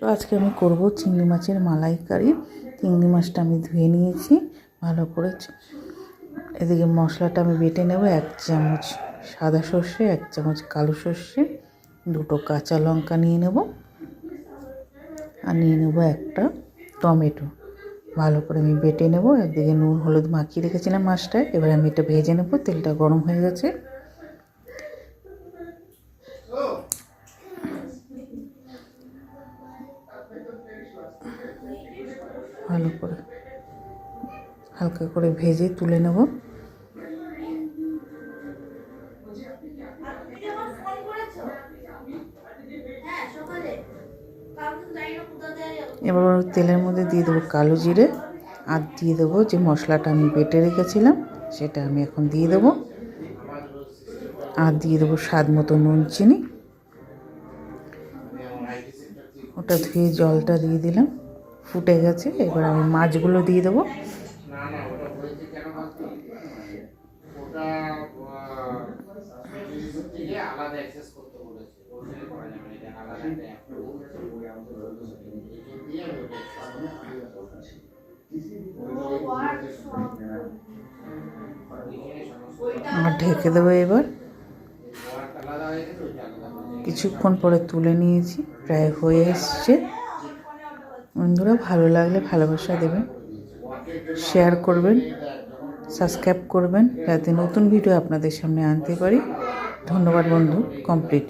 তো আজকে আমি করব চিংড়ি মাছের মালাইকারি। চিংড়ি মাছটা আমি ধুয়ে নিয়েছি ভালো করে। এদিকে মশলাটা আমি বেটে নেব। 1 চামচ সাদা সর্ষে, 1 চামচ কালো সর্ষে, 2টো কাঁচা লঙ্কা নিয়ে নেব, আর নিয়ে নেব একটা টমেটো। ভালো করে আমি বেটে নেব। একদিকে নুন হলুদ মাখিয়ে রেখেছিলাম মাছটায়। এবার আমি এটা ভেজে নেব। তেলটা গরম হয়ে গেছে। ভালো করে হালকা করে ভেজে তুলে নেব। এবার তেলের মধ্যে দিয়ে দেবো কালো জিরে, আর দিয়ে দেবো যে মশলাটা আমি বেটে রেখেছিলাম সেটা আমি এখন দিয়ে দেবো, আর দিয়ে দেবো স্বাদ মতো নুন চিনি। ওটা ধুয়ে জলটা দিয়ে দিলাম, ফুটে গেছে। এবার আমি মাছগুলো দিয়ে দেবো। আর ঢেকে দেবো। এবার কিছুক্ষণ পরে তুলে নিয়েছি, প্রায় হয়ে এসছে। বন্ধুরা, ভালো লাগলে ভালোবাসা দেবেন, শেয়ার করবেন, সাবস্ক্রাইব করবেন, যাতে নতুন ভিডিও আপনাদের সামনে আনতে পারি। ধন্যবাদ বন্ধু। কমপ্লিট।